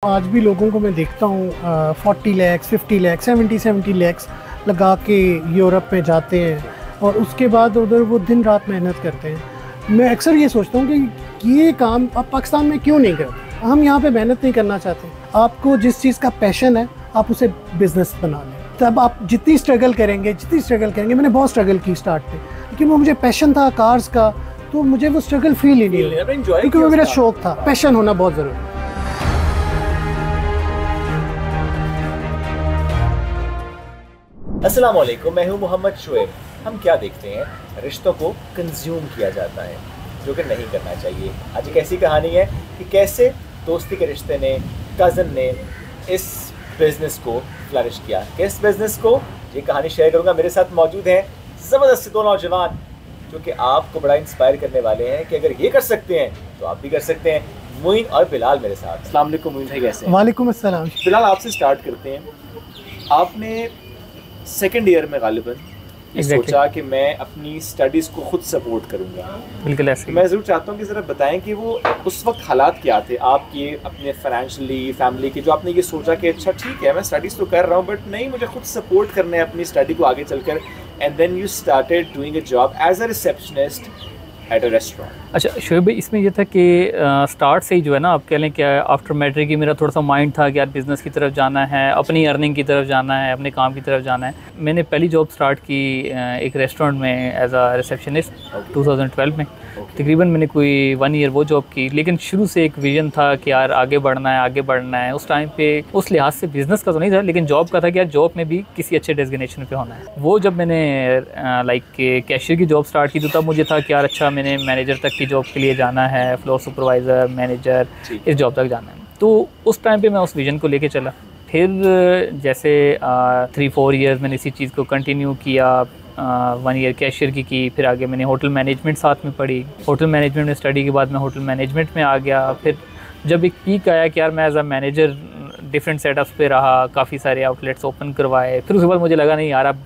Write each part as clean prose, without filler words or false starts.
आज भी लोगों को मैं देखता हूँ 40 लाख 50 लाख 70 लाख लगा के यूरोप में जाते हैं और उसके बाद उधर वो दिन रात मेहनत करते हैं। मैं अक्सर ये सोचता हूँ कि ये काम आप पाकिस्तान में क्यों नहीं करते। हम यहाँ पे मेहनत नहीं करना चाहते। आपको जिस चीज़ का पैशन है आप उसे बिज़नेस बना लें। तब आप जितनी स्ट्रगल करेंगे मैंने बहुत स्ट्रगल की स्टार्ट पे, लेकिन वो मुझे पैशन था कार्स का, तो मुझे वो स्ट्रगल फील ही नहीं हुआ क्योंकि वो मेरा शौक था। पैशन होना बहुत ज़रूरी है। अस्सलाम वालेकुम, मैं हूं मोहम्मद शुएब। हम क्या देखते हैं, रिश्तों को कंज्यूम किया जाता है जो कि नहीं करना चाहिए। आज एक ऐसी कहानी है कि कैसे दोस्ती के रिश्ते ने, कज़न ने इस बिज़नेस को फ्लरिश किया। किस बिज़नेस को, ये कहानी शेयर करूंगा। मेरे साथ मौजूद हैं ज़बरदस्त दो नौजवान जो कि आपको बड़ा इंस्पायर करने वाले हैं कि अगर ये कर सकते हैं तो आप भी कर सकते हैं। मोइन और बिलाल मेरे साथ। अस्सलाम वालेकुम मोइन भाई, कैसे हैं? वालेकुम अस्सलाम। बिलाल, आपसे स्टार्ट करते हैं। आपने सेकेंड ईयर में गालिबन सोचा कि मैं अपनी स्टडीज़ को खुद सपोर्ट करूंगा। बिल्कुल ऐसे। मैं ज़रूर चाहता हूँ कि ज़रा बताएं कि वो उस वक्त हालात क्या थे आपके, अपने फाइनेंशियली, फैमिली के, जो आपने ये सोचा कि अच्छा ठीक है मैं स्टडीज़ तो कर रहा हूँ बट नहीं, मुझे खुद सपोर्ट करना है अपनी स्टडी को आगे चलकर। And then you started doing a job as a receptionist at a restaurant. अच्छा शोएब भाई, इसमें ये था कि स्टार्ट से ही जो है ना, आप कह लें क्या, आफ्टर मैट्रिक ही मेरा थोड़ा सा माइंड था कि यार बिज़नेस की तरफ जाना है, अपनी अर्निंग की तरफ जाना है, अपने काम की तरफ जाना है। मैंने पहली जॉब स्टार्ट की एक रेस्टोरेंट में एज अ रिसेप्शनिस्ट 2012 में। तकरीबन मैंने कोई 1 ईयर वो जॉब की, लेकिन शुरू से एक विजन था कि यार आगे बढ़ना है, आगे बढ़ना है। उस टाइम पे उस लिहाज से बिज़नेस का तो नहीं था, लेकिन जॉब का था कि यार जॉब में भी किसी अच्छे डेजिग्नेशन पे होना है। वो जब मैंने कैशियर की जॉब स्टार्ट की तो तब मुझे था कि यार अच्छा मैंने मैनेजर तक की जॉब के लिए जाना है, फ्लोर सुपरवाइज़र, मैनेजर, इस जॉब तक जाना है। तो उस टाइम पे मैं उस विज़न को लेके चला। फिर जैसे 3-4 ईयर्स मैंने इसी चीज़ को कंटिन्यू किया। 1 ईयर कैशियर की, फिर आगे मैंने होटल मैनेजमेंट साथ में पढ़ी। होटल मैनेजमेंट में स्टडी के बाद मैं होटल मैनेजमेंट में आ गया। फिर जब एक पीक आया कि यार मैं as a manager different setups पे रहा, काफ़ी सारे आउटलेट्स ओपन करवाए। फिर उसके बाद मुझे लगा नहीं यार अब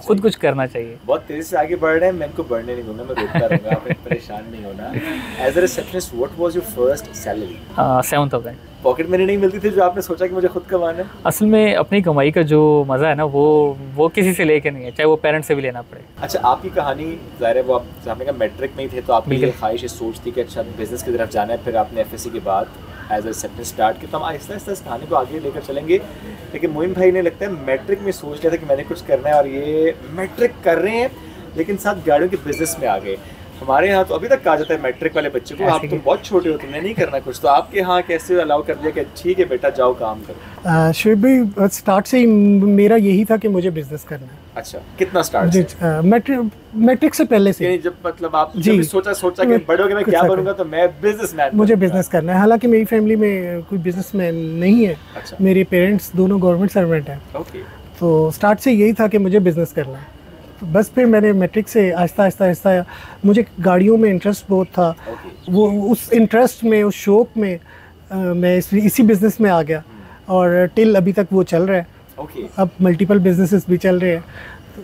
खुद कुछ करना चाहिए। बहुत तेज़ी से आगे बढ़ रहे हैं, मैं इनको बढ़ने नहीं दूंगा, मैं रोकता रहूँगा, आप परेशान नहीं होना। As a receptionist what was your first salary? 7,000। Pocket money नहीं मिलती थी जो आपने सोचा कि मुझे खुद कमाना है? असल में अपनी कमाई का जो मज़ा है ना, वो किसी से लेके नहीं है, चाहे वो पेरेंट्स से भी लेना पड़े। अच्छा, आपकी कहानी ज़ाहिर है वो आप आपने कहा मैट्रिक में ही थे, तो आपकी ये ख्वाहिश, ये सोच थी कि अच्छा बिज़नेस की तरफ जाना है। फिर आपने एफएससी के बाद एज अ रिसेप्शनिस्ट स्टार्ट किया। तो हम आहिस्ता आहिस्ता इस कहानी को आगे लेकर चलेंगे, लेकिन मोइन भाई ने लगता है मैट्रिक में सोच लिया था कि मैंने कुछ करना है, और ये मैट्रिक कर रहे हैं लेकिन साथ गाड़ियों के बिजनेस में आ गए। हमारे यहाँ तो अभी तक कहा जाता है मैट्रिक वाले बच्चे को, आप तुम बहुत छोटे हो, तुमने नहीं करना कुछ। तो आपके यहाँ कैसे अलाउ कर दिया कि ठीक है बेटा जाओ काम करो? शुएब भाई, स्टार्ट से ही मेरा यही था कि मुझे बिजनेस करना है। अच्छा, कितना स्टार्ट से? मैट्रिक से पहले से। जब मतलब आप जब सोचा कि बड़े होके मैं क्या बनूंगा, तो मैं बिजनेसमैन, मुझे बिजनेस करना है। हालांकि मेरी फैमिली में कोई बिजनेसमैन नहीं है। अच्छा। मेरे पेरेंट्स दोनों गवर्नमेंट सर्वेंट हैं। ओके। तो स्टार्ट से यही था कि मुझे बिजनेस करना है। तो बस फिर मैंने मैट्रिक से आहिस्ता मुझे गाड़ियों में इंटरेस्ट बहुत था। वो उस इंटरेस्ट में, उस शौक में मैं इसी बिज़नेस में आ गया और टिल अभी तक वो चल रहा है। अब मल्टीपल बिजनेसेस भी चल रहे हैं।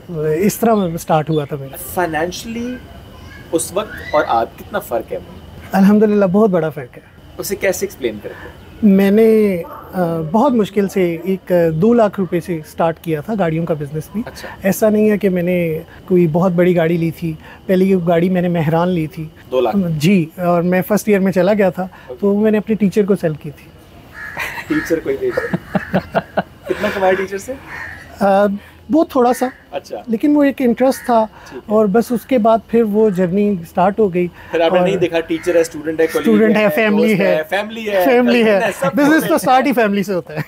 तो इस तरह स्टार्ट हुआ था मेरा। फाइनेंशियली उस वक्त और आज कितना फ़र्क है? अल्हम्दुलिल्लाह बहुत बड़ा फ़र्क है। उसे कैसे एक्सप्लेन करते हैं? मैंने बहुत मुश्किल से 2 लाख रुपए से स्टार्ट किया था गाड़ियों का बिज़नेस भी। अच्छा। ऐसा नहीं है कि मैंने कोई बहुत बड़ी गाड़ी ली थी। पहले ये गाड़ी मैंने मेहरान ली थी 2 लाख जी, और मैं फर्स्ट ईयर में चला गया था। तो मैंने अपने टीचर को सेल की थी। टीचर को ही दे कितना कमाया टीचर से? वो थोड़ा सा। अच्छा। लेकिन वो एक इंटरेस्ट था, और बस उसके बाद फिर वो जर्नी स्टार्ट हो गई। फिर आपने नहीं देखा टीचर है, स्टूडेंट है, फैमिली है। बिजनेस तो स्टार्ट ही फैमिली से होता है।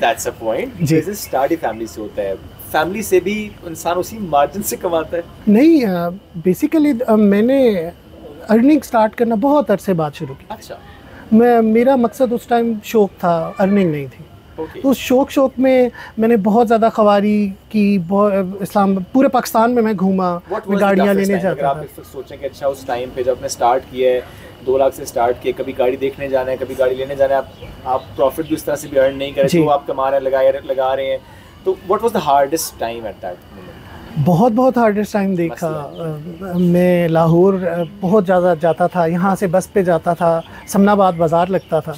That's a point. Business start he family से होता है। फैमिली से भी इंसान उसी मार्जिन से कमाता है? नहीं, बेसिकली मैंने अर्निंग स्टार्ट करना बहुत अरसे बाद शुरू की। अच्छा। मेरा मकसद उस टाइम शौक था, अर्निंग नहीं थी। तो उस शौक में मैंने बहुत ज़्यादा खवारी की। इस्लाम पूरे पाकिस्तान में मैं घूमा, मैं गाड़ियाँ लेने जाता था। आप सोचें कि अच्छा उस टाइम पे जब आपने स्टार्ट किया है, 2 लाख से स्टार्ट किया, कभी गाड़ी देखने जाना है, कभी गाड़ी लेने जाना है, आप प्रॉफिट भी उस तरह से भी अर्न नहीं कर रहे, तो आप कमा रहे हैं, लगा रहे हैं। तो what was the hardest time at that moment? बहुत हार्डेस्ट टाइम देखा। मैं लाहौर बहुत ज़्यादा जाता था, यहाँ से बस पे जाता था, समनाबाद बाज़ार लगता था।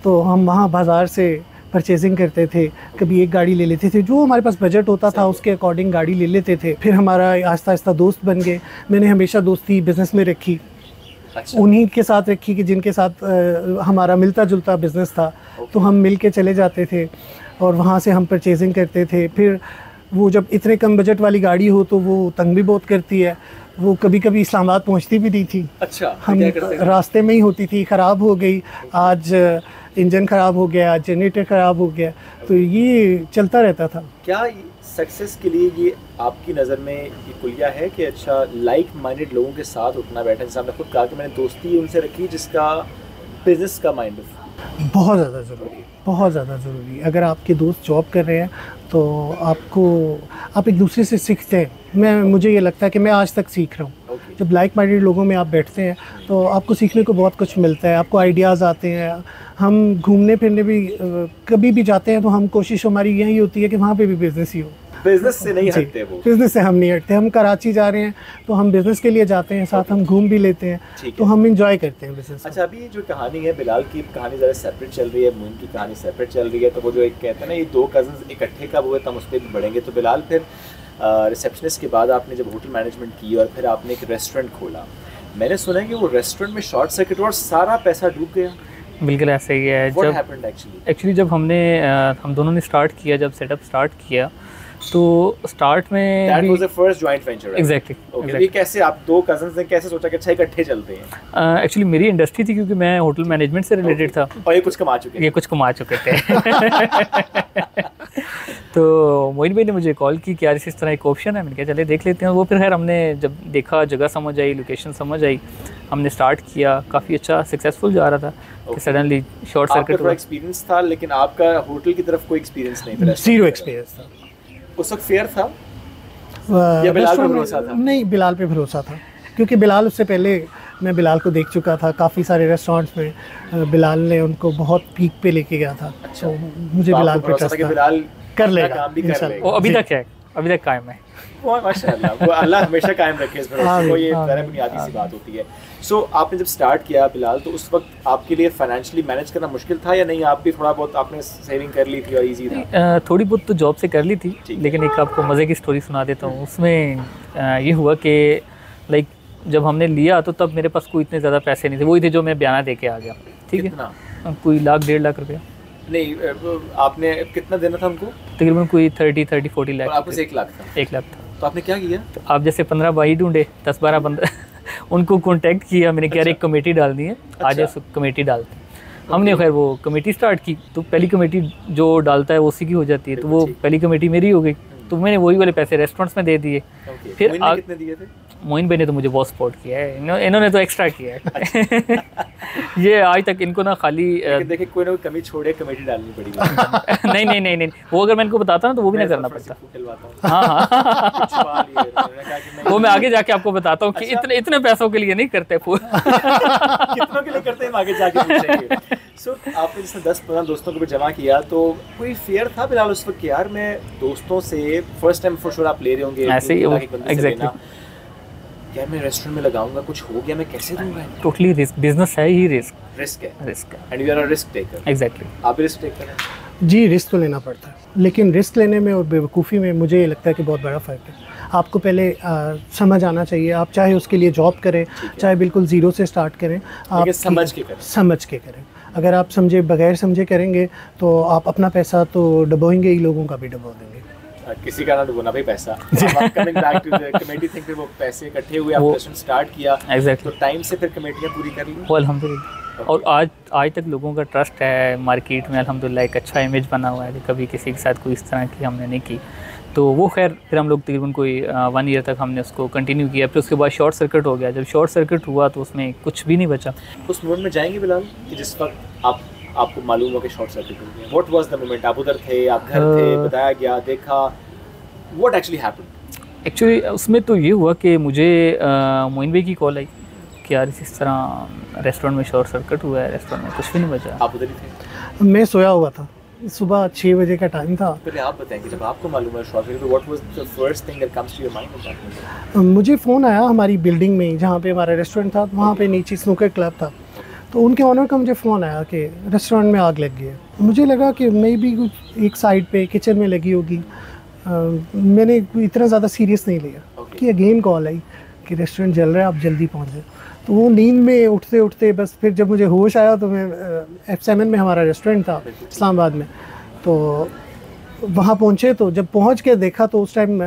तो हम वहाँ बाज़ार से परचेजिंग करते थे। कभी एक गाड़ी ले लेते थे, जो हमारे पास बजट होता था उसके अकॉर्डिंग गाड़ी ले लेते थे। फिर हमारा आहिस्ता आहिस्ता दोस्त बन गए। मैंने हमेशा दोस्ती बिज़नेस में रखी, उन्हीं के साथ रखी कि जिनके साथ हमारा मिलता जुलता बिज़नेस था। तो हम मिल के चले जाते थे और वहाँ से हम परचेजिंग करते थे। फिर वो जब इतने कम बजट वाली गाड़ी हो तो वो तंग भी बहुत करती है। वो कभी कभी इस्लामाबाद पहुँचती भी नहीं थी। अच्छा, हम रास्ते में ही होती थी, ख़राब हो गई, आज इंजन ख़राब हो गया, आज जनरेटर ख़राब हो गया, तो ये चलता रहता था। क्या सक्सेस के लिए ये आपकी नज़र में ये कुलिया है कि अच्छा लाइक माइंडेड लोगों के साथ उठना बैठना, जैसे आपने खुद कहा कि मैंने दोस्ती उनसे रखी जिसका बिज़नेस का माइंड बहुत ज़्यादा ज़रूरी, बहुत ज़्यादा ज़रूरी। अगर आपके दोस्त जॉब कर रहे हैं तो आप एक दूसरे से सीखते हैं। मुझे ये लगता है कि मैं आज तक सीख रहा हूँ। जब लाइक माइंडेड लोगों में आप बैठते हैं तो आपको सीखने को बहुत कुछ मिलता है, आपको आइडियाज़ आते हैं। हम घूमने फिरने भी कभी भी जाते हैं तो हम कोशिश हमारी यही होती है कि वहाँ पे भी बिज़नेस ही हो। बिज़नेस से नहीं हटते वो, बिज़नेस से हम नहीं हटते। हम कराची जा रहे हैं तो हम बिज़नेस के लिए जाते हैं, साथ हम घूम भी लेते हैं, तो हम इंजॉय करते हैं बिज़नेस। अच्छा, अभी जो कहानी है बिलाल की कहानी ज़रा सेपरेट चल रही है, मोइन की कहानी सेपरेट चल रही है। तो वो जो एक कहते हैं ना ये दो कज़न्स इकट्ठे कब हुए तब उस पर भी बढ़ेंगे। तो बिलाल फिर रिसेप्शनिस्ट के बाद आपने जब होटल मैनेजमेंट की और फिर आपने एक रेस्टोरेंट खोला, मैंने सुना है कि वो रेस्टोरेंट में शॉर्ट सर्किट और सारा पैसा डूब गया। बिल्कुल ऐसे ही है। जब एक्चुअली जब हम दोनों ने स्टार्ट किया, जब सेटअप स्टार्ट किया तो स्टार्ट में That was the first joint venture, right? Exactly. ये कैसे आप दो कजन्स ने कैसे सोचा कि अच्छा इकट्ठे चलते हैं? एक्चुअली मेरी इंडस्ट्री थी क्योंकि मैं होटल मैनेजमेंट से रिलेटेड था और ये कुछ कमा चुके थे। तो मोइन भाई ने मुझे कॉल की कि यार इस तरह एक ऑप्शन है। मैंने कहा चले देख लेते हैं। वो फिर खैर हमने जब देखा, जगह समझ आई, लोकेशन समझ आई, हमने स्टार्ट किया। काफ़ी अच्छा सक्सेसफुल जा रहा था कि सडनली शॉर्ट सर्किट हुआ। एक्सपीरियंस था लेकिन आपका होटल की तरफ कोई एक्सपीरियंस नहीं था? जीरो एक्सपीरियंस था। उस वक्त फेयर था या बिलाल पे भरोसा था? नहीं, बिलाल पे भरोसा था क्योंकि बिलाल उससे पहले मैं बिलाल को देख चुका था। काफ़ी सारे रेस्टोरेंट्स में बिलाल ने उनको बहुत पीक पे लेके गया था। अच्छा, तो मुझे बिलाल पे ट्रस्ट था कि बिलाल कर लेगा। वो अभी तक है, अभी तक कायम है। माशाल्लाह, वो अल्लाह हमेशा कायम रखे इस भरोसे को। ये बड़ा बुनियादी सी बात होती है। सो आपने जब स्टार्ट किया बिलाल, तो उस वक्त आपके लिए फाइनेंशियली मैनेज करना मुश्किल था या नहीं? आप भी थोड़ा बहुत आपने सेविंग कर ली थी और इजी था? थोड़ी बहुत तो जॉब से कर ली थी, लेकिन एक आपको मज़े की स्टोरी सुना देता हूँ। उसमें ये हुआ कि लाइक जब हमने लिया तो तब मेरे पास कोई इतने ज़्यादा पैसे नहीं थे। वही थे जो मैं बयाना दे के आ गया। ठीक है, कोई 1-1.5 लाख रुपया। नहीं, आपने कितना देना था हमको? तकरीबन कोई 30-40 लाख। आपको 1 लाख था? 1 लाख था। तो आपने क्या किया? तो आप जैसे 15 भाई ढूंढे, 10-12 बंदे उनको कांटेक्ट किया। मैंने कहा एक कमेटी डालनी है, आज कमेटी डालते हैं। हमने खैर वो कमेटी स्टार्ट की। तो पहली कमेटी जो डालता है वो उसी की हो जाती है। तो वो पहली कमेटी मेरी हो गई। तो मैंने वही वाले पैसे रेस्टोरेंट्स में दे दिए। फिर कितने दिए थे? मोइन भाई ने तो मुझे बहुत सपोर्ट किया है। इन्होंने तो एक्स्ट्रा किया है। ये आज तक इनको ना खाली देखिए कोई ना कोई कमी छोड़े कमेटी डालनी पड़ेगी। नहीं, वो अगर मैं इनको बताता ना तो वो भी ना करना पड़ता। हाँ, वो मैं आगे जाके आपको बताता हूँ कि इतने पैसों के लिए नहीं करते। कितनों के लिए करते हैं आगे जाके पूछेंगे। सो आपने जैसे 10-15 दोस्तों को भी जमा किया, तो कोई फेयर था बिलाल उस वक्त यार मैं दोस्तों से फर्स्ट टाइम फॉर श्योर आप ले रहे होंगे ऐसे ही? एग्जैक्टली, क्या मैं रेस्टोरेंट में लगाऊंगा, कुछ हो गया मैं कैसे दूंगा? टोटली रिस्क, बिजनेस है ही रिस्क है and you are a risk taker. Exactly, आप रिस्क टेकर हैं? जी, रिस्क तो लेना पड़ता है, लेकिन रिस्क लेने में और बेवकूफ़ी में मुझे ये लगता है कि बहुत बड़ा फ़र्क है। आपको पहले समझ आना चाहिए। आप चाहे उसके लिए जॉब करें, चाहे बिल्कुल ज़ीरो से स्टार्ट करें, आप समझ के करें। अगर आप समझे बगैर समझे करेंगे तो आप अपना पैसा तो डबोएंगे ही, लोगों का भी डबो देंगे। किसी का ना डुबोना भाई पैसा। Coming back to the committee thing, फिर वो पैसे इकट्ठे हुए, आपने रेस्टोरेंट स्टार्ट किया। एग्जैक्टली, तो टाइम से फिर कमेटियाँ पूरी कर ली अल्हम्दुलिल्लाह। और आज तक लोगों का ट्रस्ट है मार्केट में अल्हम्दुलिल्लाह। एक अच्छा इमेज बना हुआ है कि कभी किसी के साथ कोई इस तरह की हमने नहीं की। तो वो खैर फिर हम लोग तकरीबन कोई 1 ईयर तक हमने उसको कंटिन्यू किया। फिर उसके बाद शॉर्ट सर्किट हो गया। जब शॉर्ट सर्किट हुआ तो उसमें कुछ भी नहीं बचा। उस मोमेंट में जाएंगे बिलाल कि जिस वक्त आपको मालूम हो कि शॉर्ट सर्किट हो गया? What was the moment? आप उधर थे, आप घर थे, बताया गया, देखा, व्हाट एक्चुअली हैपेंड? एक्चुअली उसमें तो ये हुआ कि मुझे मोइन भाई की कॉल आई कि यार इस तरह रेस्टोरेंट में शॉर्ट सर्किट हुआ है, रेस्टोरेंट में कुछ भी नहीं बचा। आप उधर ही थे? मैं सोया हुआ था, सुबह 6 बजे का टाइम था। पहले आप बताएं कि जब आपको मालूम है short circuit, what was the first thing that comes to your mind? मुझे फ़ोन आया हमारी बिल्डिंग में, जहाँ पे हमारा रेस्टोरेंट था, वहाँ पे नीचे स्नूकर क्लब था। तो उनके ऑनर का मुझे फ़ोन आया कि रेस्टोरेंट में आग लग गई है। मुझे लगा कि मे बी कुछ एक साइड पे किचन में लगी होगी। मैंने इतना ज़्यादा सीरियस नहीं लिया कि अगेन कॉल आई कि रेस्टोरेंट जल रहा है, आप जल्दी पहुँच जाए। तो वो नींद में उठते उठते बस फिर जब मुझे होश आया तो मैं F7 में हमारा रेस्टोरेंट था इस्लामाबाद में, तो वहाँ पहुँचे। तो जब पहुँच के देखा तो उस टाइम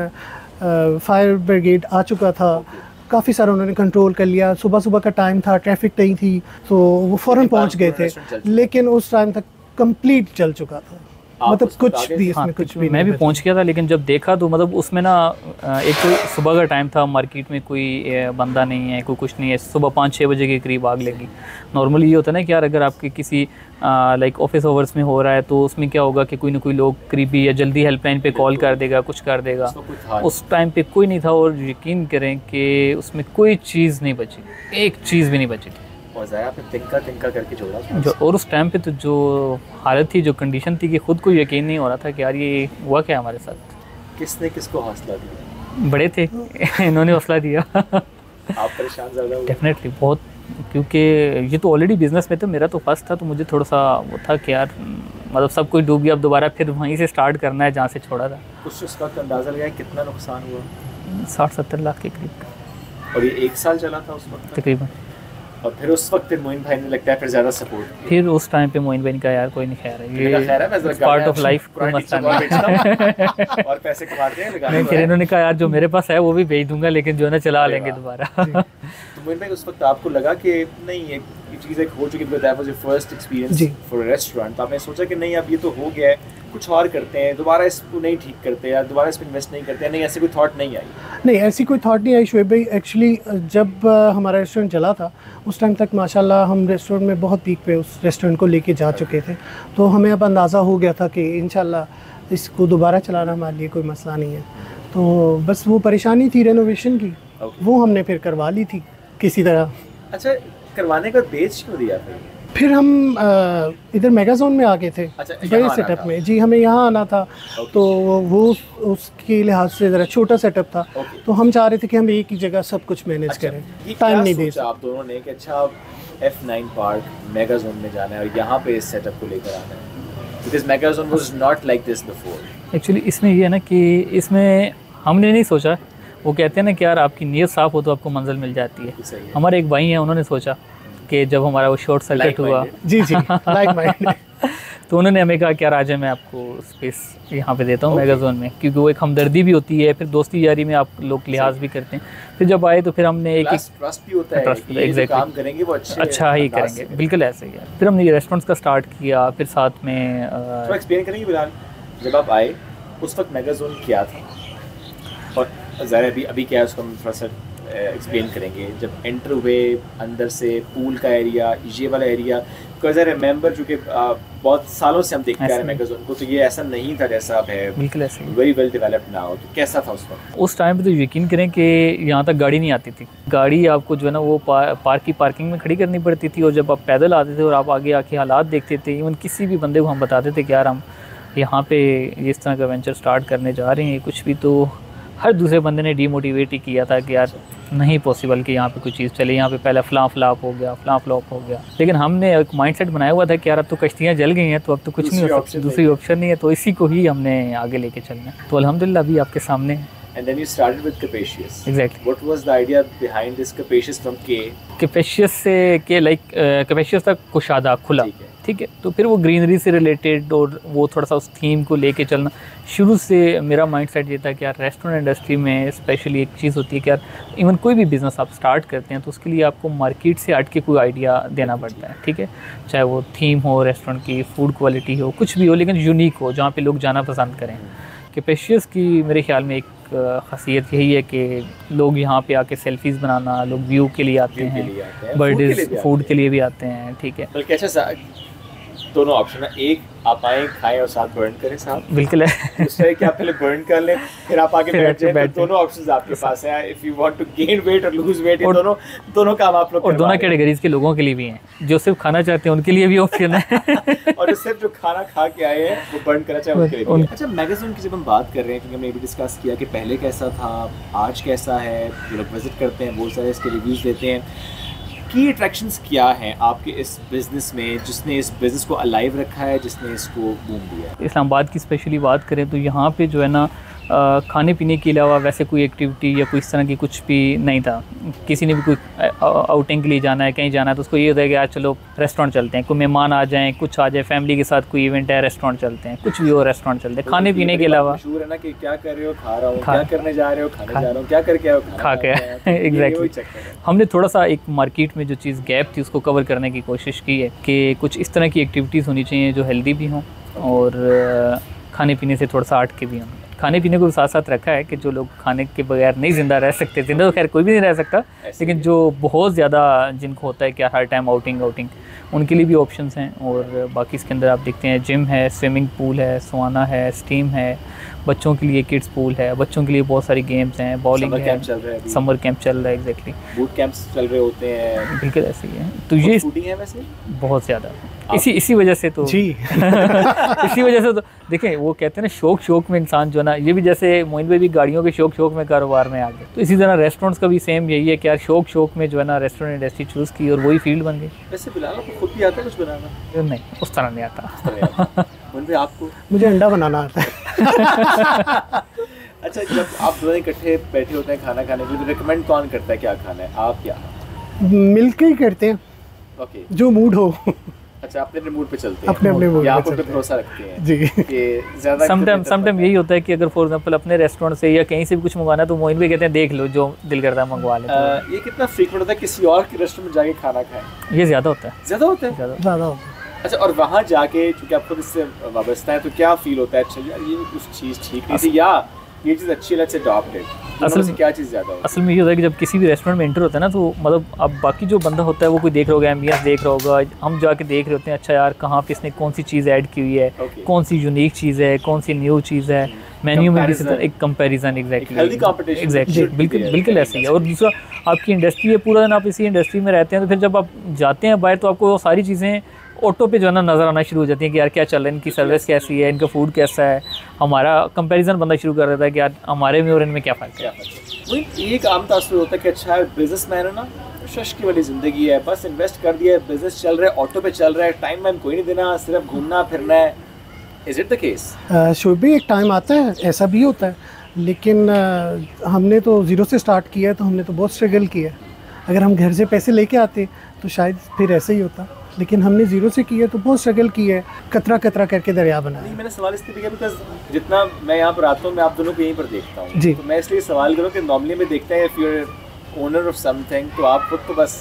फायर ब्रिगेड आ चुका था, काफ़ी सारा उन्होंने कंट्रोल कर लिया। सुबह सुबह का टाइम था, ट्रैफिक नहीं थी, तो वो फ़ौरन पहुँच गए थे, लेकिन उस टाइम तक कंप्लीट जल चुका था, मतलब कुछ भी इसमें हाँ, कुछ भी मैं भी पहुंच गया था। लेकिन जब देखा तो मतलब उसमें ना एक तो सुबह का टाइम था, मार्केट में कोई बंदा नहीं है, कोई कुछ नहीं है। सुबह 5-6 बजे के करीब आग लगी। नॉर्मली ये होता है ना कि यार अगर आपके किसी लाइक ऑफिस आवर्स में हो रहा है तो उसमें क्या होगा कि कोई ना कोई लोग करीबी या जल्दी हेल्पलाइन पे कॉल कर देगा, कुछ कर देगा। उस टाइम पे कोई नहीं था और यकीन करें कि उसमें कोई चीज़ नहीं बची, एक चीज़ भी नहीं बची थी। और ज़ाया पे तिनका करके छोड़ा और उस टाइम पे तो जो हालत थी, जो कंडीशन थी कि ख़ुद को यकीन नहीं हो रहा था कि यार ये हुआ क्या हमारे साथ। किसने किसको हौसला दिया? बड़े थे इन्होंने हौसला दिया। आप परेशान ज़्यादा हुए? डेफिनेटली बहुत, क्योंकि ये तो ऑलरेडी बिजनेस में था, मेरा तो फर्स्ट था, तो मुझे थोड़ा सा वो था कि यार मतलब सब कुछ डूब गया, अब दोबारा फिर वहीं से स्टार्ट करना है जहाँ से छोड़ा था। कुछ उसका अंदाज़ा लगाया कितना नुकसान हुआ? 60-70 लाख के करीब। और ये 1 साल चला था उस वक्त तकरीबन। और फिर उस वक्त मोइन भाई ने लगता है फिर ज़्यादा सपोर्ट। फिर उस टाइम पे मोइन भाई का यार कोई नहीं खैर है, ये खैर है, मैं पार्ट ऑफ लाइफ, कोई मसला नहीं और पैसे कमाते हैं नहीं। फिर इन्होंने कहा यार जो मेरे पास है वो भी भेज दूंगा, लेकिन जो है ना चला लेंगे दोबारा। तो मोइन भाई उस वक्त आपको लगा कि नहीं ये चीज़ एक हो चुकी, that was your first experience for a restaurant, तो आपने सोचा कि नहीं अब ये तो हो गया है, कुछ और करते हैं, दोबारा इसको नहीं ठीक करते या दोबारा इस पर इन्वेस्ट नहीं करते हैं? नहीं, ऐसी कोई थॉट नहीं आई? नहीं, ऐसी कोई थॉट नहीं आई शुएब भाई। एक्चुअली जब हमारा रेस्टोरेंट चला था उस टाइम तक माशाल्लाह हम रेस्टोरेंट में बहुत पीक पे उस रेस्टोरेंट को लेके जा चुके थे, तो हमें अब अंदाज़ा हो गया था कि इंशाल्लाह इसको दोबारा चलाना हमारे लिए कोई मसला नहीं है। तो बस वो परेशानी थी रेनोवेशन की, वो हमने फिर करवा ली थी किसी तरह। अच्छा, करवाने का बेच क्यों दिया फिर हम इधर मेगाजोन में आ गए थे। अच्छा, बड़े सेटअप में जी, हमें यहाँ आना था। तो वो उसके लिहाज से ज़रा छोटा सेटअप था। तो हम चाह रहे थे कि हम एक ही जगह सब कुछ मैनेज करें, टाइम नहीं दे सकते। आप दोनों ने कि अच्छा F9 पार्क मेगाजोन में जाना है और यहाँ पे इस सेटअप को लेकर आना है, because Megazone was not like this before. Actually इसमें ये है ना कि इसमें हमने नहीं सोचा, वो कहते हैं ना कि यार आपकी नीयत साफ़ हो तो आपको मंजिल मिल जाती है। हमारे एक भाई हैं, उन्होंने सोचा कि जब हमारा वो शॉर्ट सर्किट हुआ, जी लाइक माइंड, तो उन्होंने हमें कहा कि यार आज मैं आपको स्पेस यहाँ पे देता हूँ मेगाजोन में, क्योंकि वो एक हमदर्दी भी होती है, फिर दोस्ती यारी में आप लोग लिहाज भी करते हैं। फिर जब आए तो फिर हमने एक ट्रस्ट भी होता है, एग्जैक्टली काम करेंगे वो अच्छा ही करेंगे, बिल्कुल ऐसे ही है। फिर हमने ये रेस्टोरेंट्स का स्टार्ट किया, फिर साथ में तो एक्सप्लेन करेंगे बिलाल, जब आप आए उस वक्त मेगाजोन क्या था और ज़रा अभी क्या है उसको हम थोड़ा सा एक्सप्लेन करेंगे। जब एंटर हुए अंदर से पूल का एरिया, ये वाला एरिया, बिकॉज आई रिमेंबर चूँकि बहुत सालों से हम देखते आ रहे हैं मेगाजोन को, तो ये ऐसा नहीं था जैसा अब है, बिल्कुल ऐसे वेरी वेल डेवलप्ड नाउ। तो कैसा था उस वक्त? उस टाइम पे तो यकीन करें कि यहाँ तक गाड़ी नहीं आती थी। गाड़ी आपको जो है ना वो पार्किंग में खड़ी करनी पड़ती थी, और जब आप पैदल आते थे और आप आगे आके हालात देखते थे, इवन किसी भी बंदे को हम बताते थे कि यार हम यहाँ पे इस तरह का वेंचर स्टार्ट करने जा रहे हैं कुछ भी, तो हर दूसरे बंदे ने डीमोटिवेट ही किया था कि यार नहीं पॉसिबल कि यहाँ पे कोई चीज़ चले, यहाँ पे पहले फ्लॉप हो गया। लेकिन हमने एक माइंडसेट बनाया हुआ था कि यार अब तो कश्तियाँ जल गई हैं, तो अब तो कुछ नहीं हो सकता, दूसरी ऑप्शन नहीं है, तो इसी को ही हमने आगे लेके चलना है। तो अल्हम्दुलिल्लाह अभी आपके सामने है। And then you started with Capacious. Exactly. What was the idea behind this Capacious from K? Capacious से के लाइक Capacious तक कुशादा, खुला, ठीक है। तो फिर वो ग्रीनरी से रिलेटेड और वो थोड़ा सा उस थीम को लेके चलना, शुरू से मेरा माइंडसेट ये था कि यार रेस्टोरेंट इंडस्ट्री में स्पेशली एक चीज़ होती है कि यार इवन कोई भी बिज़नेस आप स्टार्ट करते हैं तो उसके लिए आपको मार्केट से हट के कोई आइडिया देना पड़ता है, ठीक है। चाहे वो थीम हो रेस्टोरेंट की, फूड क्वालिटी हो, कुछ भी हो, लेकिन यूनिक हो, जहाँ पे लोग जाना पसंद करें। कैपेशियस की मेरे ख्याल में एक ख़ासियत यही है कि लोग यहाँ पे आके सेल्फीज़ बनाना, लोग व्यू के लिए आते हैं, बर्थडे फूड के लिए भी आते हैं, ठीक है। बल्कि अच्छा दोनों ऑप्शन है, एक आप आए खाएं और साथ बर्न करें साहब, बिल्कुल है। दूसरा है कि आप पहले बर्न कर लें फिर आप आके बैठ जाएं। तो दोनों ऑप्शंस आपके पास हैं, if you want to gain weight और लूज वेट, ये दोनों काम आप लोग, और दोनों कैटेगरीज के लोगों के लिए भी हैं, जो सिर्फ खाना चाहते हैं उनके लिए भी ऑप्शन है और जो सिर्फ जो खाना खा के आए हैं वो बर्न करना चाहे उनके लिए। अच्छा, मैगज़ीन की जब हम बात कर रहे हैं, क्योंकि हमने ये भी डिस्कस किया कि पहले कैसा था, आज कैसा है, जो लोग विजिट करते हैं बहुत सारे इसके रिव्यूज़ देते हैं, की अट्रैक्शंस क्या हैं आपके इस बिज़नेस में, जिसने इस बिज़नेस को अलाइव रखा है, जिसने इसको बूम दिया है? इस्लामाबाद की स्पेशली बात करें तो यहाँ पे जो है ना खाने पीने के अलावा वैसे कोई एक्टिविटी या कोई इस तरह की कुछ भी नहीं था। किसी ने भी कोई आउटिंग के लिए जाना है, कहीं जाना है, तो उसको ये होता है कि आज चलो रेस्टोरेंट चलते हैं, कोई मेहमान आ जाएं, कुछ आ जाए, फैमिली के साथ कोई इवेंट है, रेस्टोरेंट चलते हैं, कुछ भी हो रेस्टोरेंट चलते हैं। खाने पीने के अलावा मशहूर है ना कि क्या कर रहे हो, खा रहा हूँ, क्या करने जा रहे हो, खाने जा रहा हूँ, क्या करके आए हो, खा के एग्जैक्टली। हमने थोड़ा सा एक मार्केट में जो चीज़ गैप थी उसको कवर करने की कोशिश की है कि कुछ इस तरह की एक्टिविटीज़ होनी चाहिए जो हेल्दी भी हों और खाने पीने से थोड़ा सा हट के भी हों। खाने पीने को साथ साथ रखा है कि जो लोग खाने के बगैर नहीं ज़िंदा रह सकते, ज़िंदा तो खैर कोई भी नहीं रह सकता, लेकिन जो बहुत ज़्यादा जिनको होता है कि हर टाइम आउटिंग उनके लिए भी ऑप्शंस हैं। और बाकी इसके अंदर आप देखते हैं जिम है, स्विमिंग पूल है, सुहाना है, स्टीम है, बच्चों के लिए किड्स पूल है, बच्चों के लिए बहुत सारी गेम्स हैं, बॉलिंग है, समर कैंप चल रहा है, एग्जैक्टली बूट कैंप्स चल रहे होते हैं, बिल्कुल ऐसे ही है। तो ये है वैसे बहुत ज़्यादा इसी वजह से तो जी इसी वजह से तो देखें, वो कहते हैं ना शौक में इंसान जो है ना, ये भी जैसे मोइन भाई भी गाड़ियों के शौक में कारोबार में आ गए, तो इसी तरह रेस्टोरेंट्स का भी सेम यही है कि यार शौक में जो है ना रेस्टोरेंट इंडस्ट्री चूज़ की और वही फील्ड बन गई। वैसे बिलाल आपको खुद भी आता है कुछ बनाना? नहीं, उस तरह नहीं आता। आपको? मुझे अंडा बनाना आता है। अच्छा, जब आप दोनों इकट्ठे बैठे होते हैं खाना खाने के लिए, तो रिकमेंड कौन करता है क्या खाना है, आप या मिलके ही करते हैं? ओके, जो मूड हो। अच्छा, अपने मूड पे चलते हैं, अपने मूड आप उन पे भरोसा रखते हैं जी कि ज़्यादा समटाइम यही होता है कि अगर फॉर एग्जांपल अपने रेस्टोरेंट से या कहीं से भी कुछ मंगवाना है तो मोइन भी कहते हैं देख लो जो दिल करता है मंगवा ले। ये कितना फ्रीक्वेंट होता है किसी और के रेस्टोरेंट में जाके खाना खाएं? ये ज़्यादा होता है। ज़्यादा होता है? ज़्यादा होता है। अच्छा, और वहाँ जाके चूँकि आपको इससे वाबस्ता है तो क्या फील होता है, अच्छा यार ये कुछ चीज़ ठीक नहीं थी या ये चीज़ अच्छी लग से अडॉप्टेड, असल में क्या चीज़ ज़्यादा होता है? असल में ये होता है कि जब किसी भी रेस्टोरेंट में एंटर होता है ना, तो मतलब अब बाकी जो बंदा होता है वो कोई देख रहा होगा, एम्बियंस देख रहा होगा, हम जाके देख रहे होते हैं अच्छा यार कहाँ पे इसने कौन सी चीज़ ऐड की हुई है, कौन सी यूनिक चीज़ है, कौन सी न्यू चीज़ है, मेन्यू में भी एक कंपैरिजन, एग्जैक्टली बिल्कुल ऐसे ही है। और दूसरा आपकी इंडस्ट्री है, पूरा दिन आप इसी इंडस्ट्री में रहते हैं, तो फिर जब आप जाते हैं बाहर तो आपको वो सारी चीज़ें ऑटो पे जो है ना नज़र आना शुरू हो जाती है कि यार क्या चल रहा है, इनकी सर्विस कैसी है, इनका फूड कैसा है, हमारा कंपैरिजन बनना शुरू कर देता है कि यार हमारे में और इनमें क्या फ़र्क है। वही एक आम तासुर होता है कि अच्छा बिजनेसमैन है ना, शशकी वाली ज़िंदगी है, बस इन्वेस्ट कर दिया है, बिजनेस चल रहा है, ऑटो पे चल रहा है, टाइम वाइम कोई नहीं देना, सिर्फ घूमना फिरना है। Is it the case? Should भी एक टाइम आता है, ऐसा भी होता है, लेकिन हमने तो ज़ीरो से स्टार्ट किया है, तो हमने तो बहुत स्ट्रगल किया है। अगर हम घर से पैसे लेके आते तो शायद फिर ऐसे ही होता, लेकिन हमने ज़ीरो से किया तो बहुत स्ट्रगल किया है, कतरा कतरा करके दरिया बनाया। नहीं, मैंने सवाल इसलिए किया बिकॉज जितना मैं यहाँ पर आता हूँ मैं आप दोनों को यहीं पर देखता हूँ जी, तो मैं इसलिए सवाल करूँ कि नॉर्मली में देखते हैं if you are owner of something तो आप खुद तो बस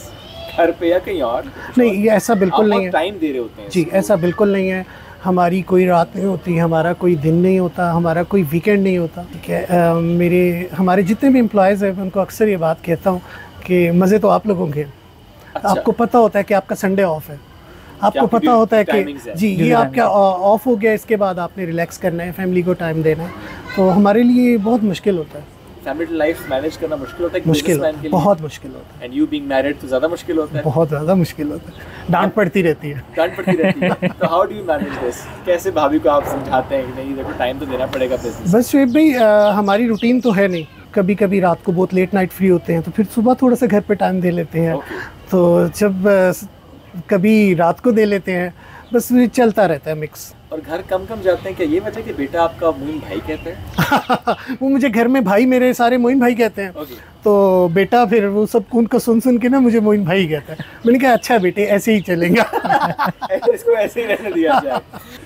घर पे या कहीं और नहीं, ये ऐसा बिल्कुल नहीं है, टाइम दे रहे होते हैं जी, ऐसा बिल्कुल नहीं है। हमारी कोई रात नहीं होती, हमारा कोई दिन नहीं होता, हमारा कोई वीकेंड नहीं होता, ठीक है। हमारे जितने भी एम्प्लॉयज़ हैं मैं उनको अक्सर ये बात कहता हूँ कि मज़े तो आप लोगों के, आपको पता होता है कि आपका संडे ऑफ है, आपको पता होता है कि जी ये आपका ऑफ हो गया, इसके बाद आपने रिलैक्स करना है, फैमिली को टाइम देना है, तो हमारे लिए बहुत मुश्किल होता है। फैमिली लाइफ मैनेज करना मुश्किल होता है, मुश्किल बहुत मुश्किल होता है, एंड यू बीइंग मैरिड तो ज़्यादा मुश्किल होता है, बहुत ज़्यादा मुश्किल होता है, डांट पड़ती रहती है। तो how do you manage this? कैसे भाभी को आप समझाते हैं कि नहीं देखो टाइम तो देना पड़ेगा बिजनेस? बस शुएब भाई, हमारी रूटीन तो है नहीं, कभी कभी रात को बहुत लेट नाइट फ्री होते हैं तो फिर सुबह थोड़ा सा घर पे टाइम दे लेते हैं, तो जब कभी रात को दे लेते हैं, बस चलता रहता है मिक्स। और घर कम जाते हैं क्या, ये वजह कि बेटा आपका मोइन भाई कहते हैं? वो मुझे घर में भाई मेरे सारे मोइन भाई कहते हैं, तो बेटा फिर वो सब उनको सुन के ना मुझे मोइन भाई कहता है। मैंने कहा अच्छा बेटे ऐसे ही चलेगा। इसको ऐसे ही रहने दिया जाए।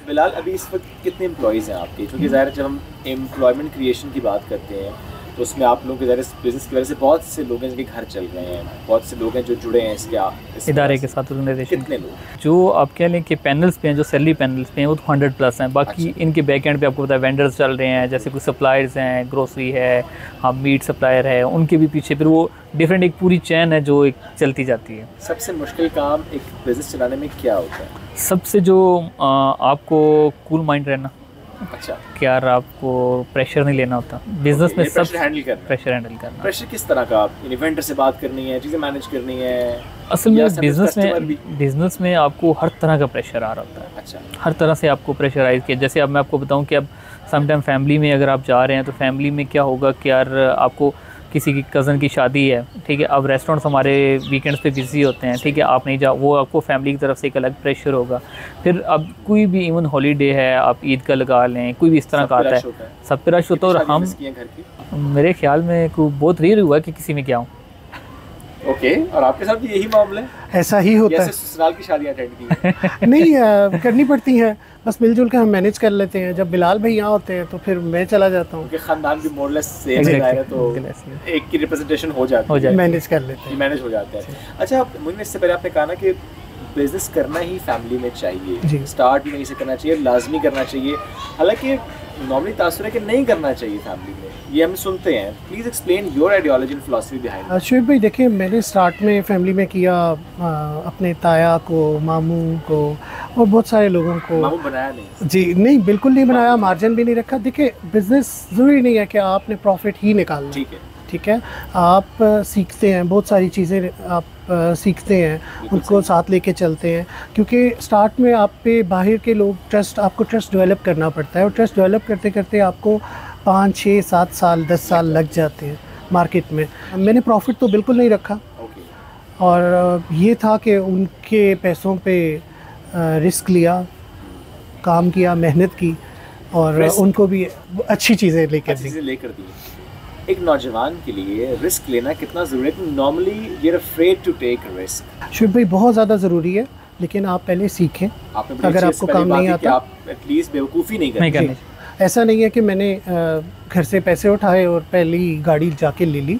बिलाल, अभी इस वक्त कितने एम्प्लॉयज़ हैं आपके? क्योंकि ज़ाहिर जब हम एम्प्लॉयमेंट क्रिएशन की बात करते हैं तो उसमें आप लोगों के ज़ाहिर बिजनेस की वजह से बहुत से लोग हैं जिनके घर चल रहे हैं, बहुत से लोग हैं जो जुड़े हैं इसके इदारे के साथ। कितने लोग जो आप कह लें कि पैनल्स पे हैं, जो सैलरी पैनल्स पे हैं, वो तो 100+ हैं। बाकी इनके बैक एंड पे आपको पता है वेंडर्स चल रहे हैं, जैसे कुछ सप्लायर्स हैं, ग्रोसरी है, हम मीट सप्लायर है, उनके भी पीछे फिर वो डिफरेंट एक पूरी चैन है जो एक चलती जाती है। सबसे मुश्किल काम एक बिज़नेस चलाने में क्या होता है? सबसे जो आपको कूल माइंड रहना। अच्छा, कि यार आपको प्रेशर नहीं लेना होता बिजनेस में, सब प्रेशर हैंडल करना। प्रेशर किस तरह का? आप इवेंटर से बात करनी है, चीज़ें मैनेज करनी है? असल में बिजनेस में आपको हर तरह का प्रेशर आ रहा होता है। अच्छा, हर तरह से आपको प्रेशराइज किया। जैसे अब मैं आपको बताऊं कि अब समटाइम फैमिली में अगर आप जा रहे हैं तो फैमिली में क्या होगा कि यार आपको किसी की कज़न की शादी है, ठीक है, अब रेस्टोरेंट्स हमारे वीकेंड्स पे बिजी होते हैं, ठीक है, आप नहीं जाओ, वो आपको फैमिली की तरफ से एक अलग प्रेशर होगा। फिर अब कोई भी इवन हॉलीडे है, आप ईद का लगा लें, कोई भी इस तरह का आता है, सब पे रश होता है। और हम, मेरे ख्याल में बहुत रेयर हुआ कि किसी में क्या हूँ। ओके, और आपके साथ भी यही मामला है? ऐसा ही होता है। ससुराल की शादियां अटेंड की हैं? नहीं, करनी पड़ती हैं, बस मिलजुल कर हम मैनेज कर लेते हैं। जब बिलाल भाई यहाँ होते हैं तो फिर मैं चला जाता हूँ। खानदान भी मोरलेस सेम है तो एक की रिप्रेजेंटेशन हो जाती है, मैनेज कर लेते हैं, मैनेज हो जाता है। अच्छा, मुझे इससे पहले आपने कहा ना कि बिजनेस करना ही फैमिली में चाहिए, स्टार्ट भी नहीं से करना चाहिए, लाजमी करना चाहिए, हालांकि नॉर्मली तासुर है कि नहीं करना चाहिए फैमिली में, ये हम सुनते हैं। Please explain your ideology and philosophy behind. Shoaib भाई देखिए, मैंने स्टार्ट में फैमिली में किया, अपने ताया को, मामू को और बहुत सारे लोगों को। मामू बनाया नहीं? जी नहीं, बिल्कुल नहीं बनाया, मार्जिन भी नहीं रखा। देखिए, बिजनेस ज़रूरी नहीं है कि आपने प्रॉफिट ही निकालना, ठीक है, आप सीखते हैं, बहुत सारी चीज़ें आप सीखते हैं, उनको साथ लेके चलते हैं, क्योंकि स्टार्ट में आप पे बाहर के लोग आपको ट्रस्ट डेवलप करना पड़ता है, और ट्रस्ट डेवलप करते करते आपको 5, 6, 7 साल 10 साल लग जाते हैं मार्केट में। मैंने प्रॉफिट तो बिल्कुल नहीं रखा, और ये था कि उनके पैसों पे रिस्क लिया, काम किया, मेहनत की, और उनको भी अच्छी चीज़ें लेकर दी। एक नौजवान के लिए रिस्क लेना कितना ज़रूरी है? Normally you are afraid to take risk. Shubh भाई, बहुत ज़्यादा ज़रूरी है, लेकिन आप पहले सीखें। अगर आपको काम नहीं आता, आप एटलीस्ट बेवकूफ़ी नहीं करनी। ऐसा नहीं है कि मैंने घर से पैसे उठाए और पहली गाड़ी जाके ले ली।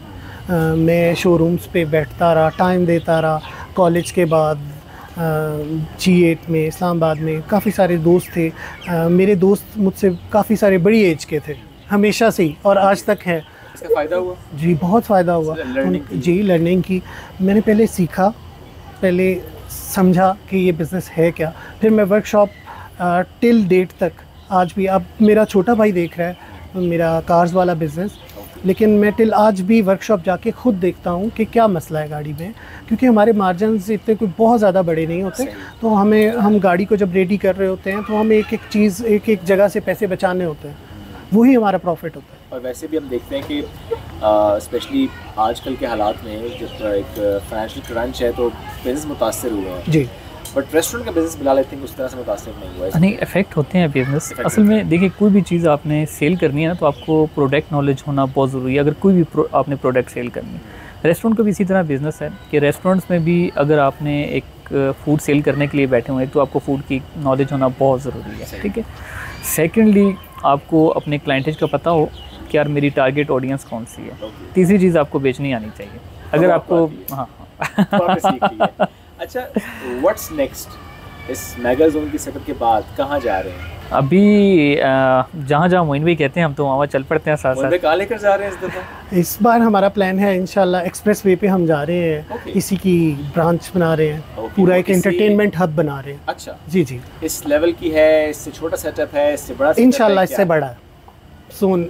मैं शोरूम्स पे बैठता रहा, टाइम देता रहा। कॉलेज के बाद G8 में, इस्लामाबाद में काफ़ी सारे दोस्त थे। मेरे दोस्त मुझसे काफ़ी सारे बड़ी एज के थे, हमेशा से ही, और आज तक है। इसका फ़ायदा हुआ? जी, बहुत फ़ायदा हुआ लर्निंग की। मैंने पहले सीखा, पहले समझा कि ये बिज़नेस है क्या, फिर मैं वर्कशॉप टिल डेट तक, आज भी, अब मेरा छोटा भाई देख रहा है मेरा कार्स वाला बिज़नेस, लेकिन मैं टिल आज भी वर्कशॉप जाके खुद देखता हूँ कि क्या मसला है गाड़ी में, क्योंकि हमारे मार्जिन्स इतने कोई बहुत ज़्यादा बड़े नहीं होते। तो हम गाड़ी को जब रेडी कर रहे होते हैं तो हमें एक एक जगह से पैसे बचाने होते हैं, वही हमारा प्रॉफिट होता है। और वैसे भी हम देखते हैं कि स्पेशली आजकल के हालात में जब एक फाइनेंशियल क्रंच है तो बिजनेस मुतासर हुए हैं जी, बट रेस्टोरेंट का बिजनेस बिलाल आई थिंक उस तरह से मुतासर नहीं हुआ है। नहीं, इफेक्ट होते हैं बिजनेस। असल में देखिए, कोई भी चीज़ आपने सेल करनी है ना, तो आपको प्रोडक्ट नॉलेज होना बहुत ज़रूरी है। अगर कोई भी आपने प्रोडक्ट सेल करनी है, रेस्टोरेंट का भी इसी तरह बिजनेस है कि रेस्टोरेंट्स में भी अगर आपने एक फूड सेल करने के लिए बैठे हुए हैं, तो आपको फूड की नॉलेज होना बहुत ज़रूरी है, ठीक है। सेकेंडली, आपको अपने क्लाइंटेज का पता हो कि यार मेरी टारगेट ऑडियंस कौन सी है। तीसरी चीज़, आपको बेचनी आनी चाहिए। अगर आपको अच्छा, व्हाट्स नेक्स्ट? इस मेगा जोन की सेटअप के बाद कहाँ जा रहे हैं? अभी जहाँ जहाँ मोइन भाई कहते हैं हम तो वहाँ चल पड़ते हैं साथ साथ। कहाँ लेकर जा रहे हैं इस दफ़ा? इस बार हमारा प्लान है इंशाल्लाह एक्सप्रेस वे पे हम जा रहे हैं, इसी की ब्रांच बना रहे हैं, पूरा एक एंटरटेनमेंट हब बना रहे हैं। अच्छा जी, इस लेवल की है, इससे छोटा सेटअप है, इससे बड़ा? इंशाल्लाह इससे बड़ा सोन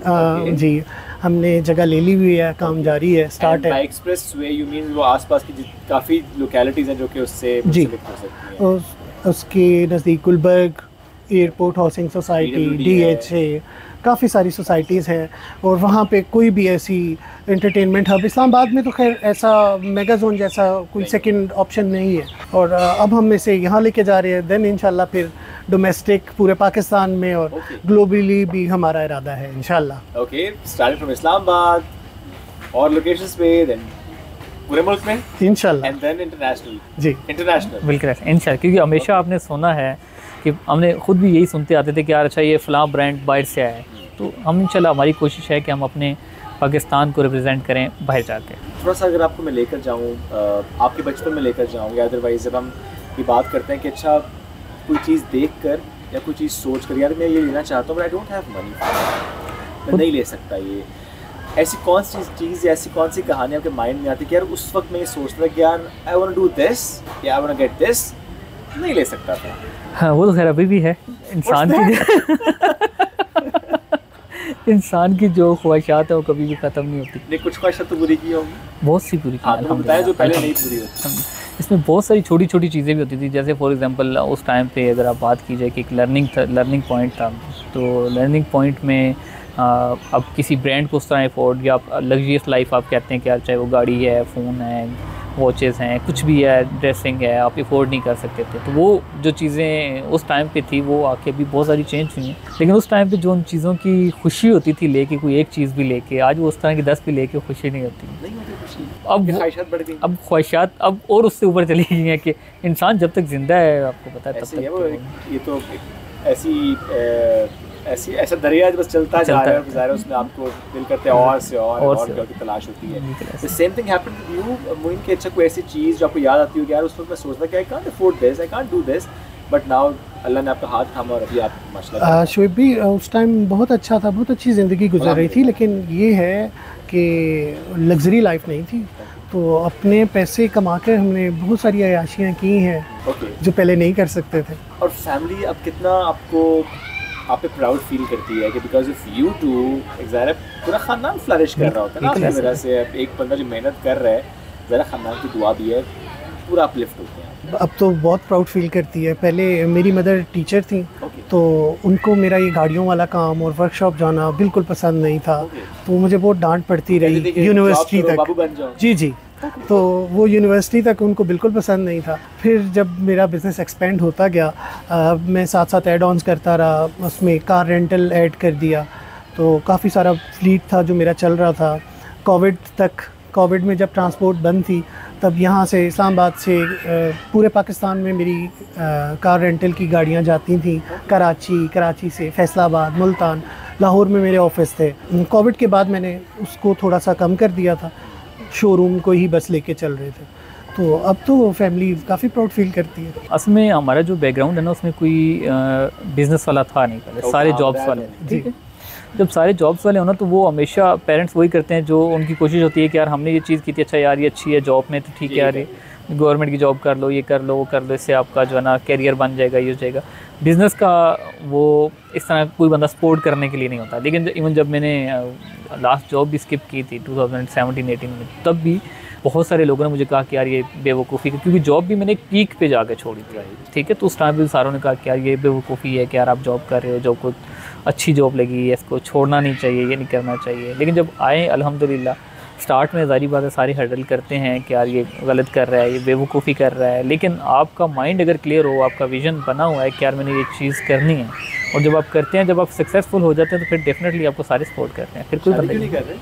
जी, हमने जगह ले ली हुई है, काम जारी है, स्टार्ट है। एक्सप्रेस वे यू मीन वो आसपास की काफ़ी लोकेलिटीज़ हैं जो कि उससे जी, उसके नज़दीक Gulberg airport housing society, DHA, काफ़ी सारी सोसाइटीज़ हैं, और वहाँ पे कोई भी ऐसी एंटरटेनमेंट हब, इस्लामाबाद में तो खैर ऐसा मेगा जोन जैसा कोई सेकंड ऑप्शन नहीं है, और अब हम इसे यहाँ लेके जा रहे हैं। देन इंशाल्लाह फिर डोमेस्टिक पूरे पाकिस्तान में और ग्लोबली भी हमारा इरादा है इंशाल्लाह। ओके, स्टार्टिंग फ्रॉम इस्लामाबाद और लोकेशंस पे, देन पूरे मुल्क में इंशाल्लाह, एंड देन इंटरनेशनल। जी, इंटरनेशनल बिल्कुल इंशाल्लाह, क्योंकि हमेशा आपने सुना है कि हमने खुद भी यही सुनते आते थे कि यार अच्छा ये फ़लाँ ब्रांड बाहर से आया है, तो हम इंशाल्लाह हमारी कोशिश है कि हम अपने पाकिस्तान को रिप्रेजेंट करें बाहर जाके। थोड़ा सा अगर आपको मैं लेकर जाऊँ, आपके बचपन में लेकर जाऊँ, या अदरवाइज़ जब हम ये बात करते हैं कि अच्छा कोई चीज़ देख कर या कोई चीज़ सोच कर यार मैं ये लेना चाहता हूँ but I don't have money, मैं नहीं ले सकता ये, ऐसी कौन सी चीज़ या ऐसी कौन सी कहानी आपके माइंड में आती है कि यार उस वक्त मैं ये सोचता था कि यार I want to do this या I want to get this, नहीं ले सकता था? हाँ, वो तो खैर अभी भी है इंसान की इंसान की जो ख्वाहिशात है वो कभी भी ख़त्म नहीं होती। नहीं, कुछ ख्वाहिशात तो पूरी की होंगी? बहुत सी पूरी की, बताया जो पहले नहीं पूरी होती। इसमें बहुत सारी छोटी छोटी चीज़ें भी होती थी, जैसे फॉर एग्जांपल उस टाइम पे अगर आप बात की जाए कि एक लर्निंग पॉइंट था, तो लर्निंग पॉइंट में अब किसी ब्रांड को उस तरह अफोर्ड, या आप लग्जरियस लाइफ आप कहते हैं कि यार चाहे वो गाड़ी है, फ़ोन है, वॉचेस हैं, कुछ भी है, ड्रेसिंग है, आप अफोर्ड नहीं कर सकते थे। तो वो जो चीज़ें उस टाइम पे थी वो आके भी बहुत सारी चेंज हुई हैं। लेकिन उस टाइम पे जो उन चीज़ों की खुशी होती थी लेके, कोई एक चीज़ भी लेके, आज वो उस तरह की 10 भी लेके खुशी नहीं होती। अब ख्वाहिशात बढ़ गई, अब ख्वाहिशात अब और उससे ऊपर चली गई हैं कि इंसान जब तक ज़िंदा है, आपको पता है, तब तक ये तो ऐसा दरिया बस चलता जा रहा है, ज़ाहिर उसमें आपको दिल करते हैं और से और की तलाश होती है। The same thing happened with you Moin, कि अच्छा कोई ऐसी चीज़ जो आपको याद आती हो कि यार उस वक्त मैं सोचता कि I can't afford this, I can't do this, but now Allah ने आपका हाथ थामा और अभी आप माशाल्लाह। शुएब भी उस टाइम बहुत अच्छा था, बहुत अच्छी ज़िंदगी गुजर रही थी, लेकिन ये है कि लग्जरी लाइफ नहीं थी। तो अपने पैसे कमा कर हमने बहुत सारी अयाशियाँ की हैं जो पहले नहीं कर सकते थे। और फैमिली अब कितना आपको आप पे प्राउड फील करती है कि बिकॉज ऑफ यू टू, ज़रा पूरा ख़ानदान फ्लरिश कर रहा होता है ना आपकी वजह से। एक बंदा जो मेहनत कर रहा है, ज़रा ख़ानदान की दुआ भी है, पूरा अपलिफ्ट होते हैं। अब तो बहुत प्राउड फील करती है। पहले मेरी मदर टीचर थी, तो उनको मेरा ये गाड़ियों वाला काम और वर्कशॉप जाना बिल्कुल पसंद नहीं था। तो मुझे बहुत डांट पड़ती रही यूनिवर्सिटी तक। जी, तो वो यूनिवर्सिटी तक उनको बिल्कुल पसंद नहीं था। फिर जब मेरा बिज़नेस एक्सपेंड होता गया, मैं साथ साथ एड ऑन्स करता रहा, उसमें कार रेंटल ऐड कर दिया, तो काफ़ी सारा फ्लीट था जो मेरा चल रहा था। कोविड में जब ट्रांसपोर्ट बंद थी, तब यहाँ से इस्लामाबाद से पूरे पाकिस्तान में मेरी कार रेंटल की गाड़ियाँ जाती थी। कराची से फैसलाबाद, मुल्तान, लाहौर में मेरे ऑफिस थे। कोविड के बाद मैंने उसको थोड़ा सा कम कर दिया था, शोरूम को ही बस लेके चल रहे थे। तो अब तो फैमिली काफ़ी प्राउड फील करती है। असल में हमारा जो बैकग्राउंड है ना, उसमें कोई बिज़नेस वाला था नहीं पहले, सारे जॉब्स वाले थे। ठीक है, जब सारे जॉब्स वाले हो ना, तो वो हमेशा पेरेंट्स वही करते हैं जो उनकी कोशिश होती है कि यार हमने ये चीज़ की थी, अच्छा यार ये अच्छी है जॉब में, तो ठीक है यार गवर्नमेंट की जॉब कर लो, ये कर लो, वो कर लो, इससे आपका जो है ना कैरियर बन जाएगा, ये हो जाएगा। बिज़नेस का वो इस तरह कोई बंदा सपोर्ट करने के लिए नहीं होता। लेकिन इवन जब मैंने लास्ट जॉब भी स्किप की थी 2017-18 में, तब भी बहुत सारे लोगों ने मुझे कहा कि यार ये बेवकूफ़ी है, क्योंकि जॉब भी मैंने एक पीक पे जाकर छोड़ी थी। ठीक है, तो उस टाइम भी सारों ने कहा कि यार ये बेवकूफ़ी है कि यार आप जॉब कर रहे हो, जॉब को अच्छी जॉब लगी है, इसको छोड़ना नहीं चाहिए, ये नहीं करना चाहिए। लेकिन जब आए अल्हम्दुलिल्लाह, स्टार्ट में ज़ाहिर बात है सारे हर्डल करते हैं कि यार ये गलत कर रहा है, ये बेवकूफ़ी कर रहा है। लेकिन आपका माइंड अगर क्लियर हो, आपका विज़न बना हुआ है कि यार मैंने ये चीज़ करनी है, और जब आप करते हैं, जब आप सक्सेसफुल हो जाते हैं, तो फिर डेफिनेटली आपको सारे सपोर्ट करते हैं। फिर कोई बंदा नहीं कर रहे।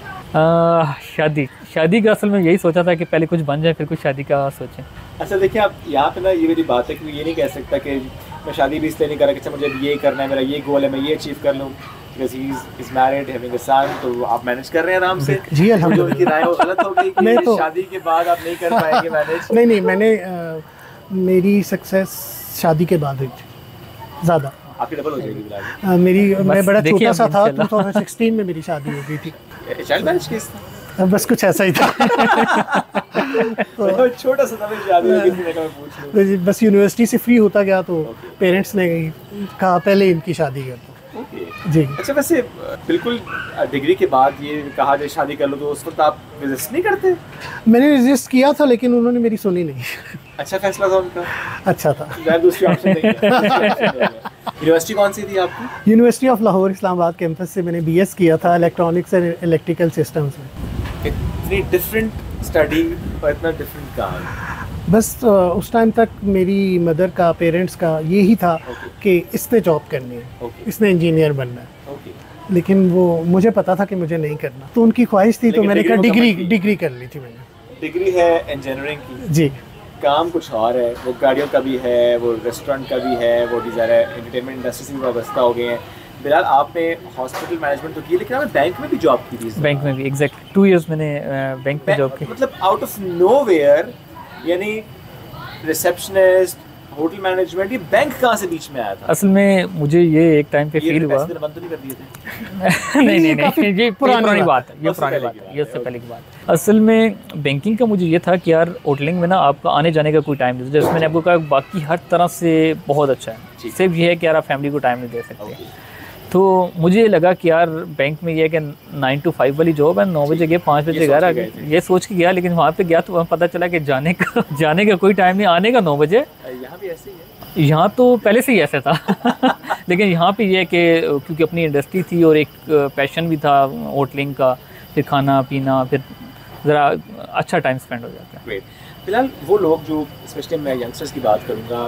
शादी का असल में यही सोचा था कि पहले कुछ बन जाए, फिर कुछ शादी का सोचें। अच्छा देखिए, आप यहाँ पे ना ये मेरी बात है कि मैं ये नहीं कह सकता कि मैं शादी भी इसलिए नहीं कर रहा कि अच्छा मुझे ये करना है, मेरा ये गोल है, मैं ये अचीव कर लूँ, because he is married, having a son, तो आप मैनेज कर रहे हैं आराम से। जी अल्हम्दुलिल्लाह। जो उनकी राय वो गलत हो गई कि तो शादी के बाद आप नहीं कर पाएंगे मैनेज। नहीं, मैंने मेरी सक्सेस शादी के बाद हुई थी ज़्यादा। आपकी डबल हो जाएगी मेरी। मैं बड़ा छोटा सा था, 2016 में मेरी शादी हो गई थी। चाइल्ड मैरिज केस था? बस कुछ ऐसा ही था। तो छोटा सा था, मेरी शादी हो गई थी, मैं पूछ लूं। बस यूनिवर्सिटी से फ्री होता गया तो पेरेंट्स ने कहा पहले इनकी शादी कर दो। जी। अच्छा, वैसे बिल्कुल डिग्री के बाद ये कहा जाए शादी कर लो, तो उस वक्त आप रेजिस्ट नहीं करते? मैंने रेजिस्ट किया था, लेकिन उन्होंने मेरी सुनी नहीं। अच्छा फैसला था उनका? अच्छा था। दूसरी ऑप्शन नहीं है। यूनिवर्सिटी कौन सी थी आपकी? University of Lahore Islamabad campus से मैंने बीएस किया था, इलेक्ट्रॉनिक्स एंड इलेक्ट्रिकल सिस्टम्स में। इतनी डिफरेंट स्टडी और इतना डिफरेंट काम? बस उस टाइम तक मेरी मदर का, पेरेंट्स का यही था कि इसने जॉब करनी है, इसने इंजीनियर बनना है। लेकिन वो मुझे पता था कि मुझे नहीं करना, तो उनकी ख्वाहिश थी, तो मैंने कहा डिग्री कर ली थी मैंने। डिग्री है इंजीनियरिंग की? जी। काम कुछ और है, वो गाड़ियों का भी है, वो रेस्टोरेंट का भी है, वो डिज़ाइन एंटरटेनमेंट इंडस्ट्री से भी वाबस्ता हो गए हैं। बिलाल, आपने हॉस्पिटल मैनेजमेंट तो की, लेकिन आपने बैंक में भी जॉब की थी? बैंक में भी, एग्जैक्टली 2 इयर्स मैंने बैंक में जॉब की। मतलब आउट ऑफ नोवेयर, यानी रिसेप्शनिस्ट, होटल मैनेजमेंट, ये बैंक कहाँ से बीच में आया था? असल में मुझे ये एक टाइम पे फील हुआ। बंद तो नहीं कर दिए थे? नहीं, ये पुरानी बात है, ये पुरानी बात है, ये उससे पहले की बात। असल में बैंकिंग का मुझे ये था कि यार होटलिंग में ना आपका आने जाने का कोई टाइम नहीं, जैसे मैंने आपको कहा बाकी हर तरह से बहुत अच्छा है, सिर्फ ये है कि यार आप फैमिली को टाइम नहीं दे सकते। तो मुझे लगा कि यार बैंक में ये है कि 9 to 5 वाली जॉब है, 9 बजे गए, 5 बजे घर आ गए, ये सोच के गया। लेकिन वहाँ पे गया तो वहाँ पता चला कि जाने का कोई टाइम नहीं, आने का 9 बजे। यहाँ भी ऐसे ही है? यहाँ तो पहले से ही ऐसे था। लेकिन यहाँ पे ये है कि क्योंकि अपनी इंडस्ट्री थी और एक पैशन भी था होटलिंग का, फिर खाना पीना, फिर ज़रा अच्छा टाइम स्पेंड हो जाता है। ग्रेट। फिलहाल वो लोग जो, स्पेशली मैं यंगस्टर्स की बात करूँगा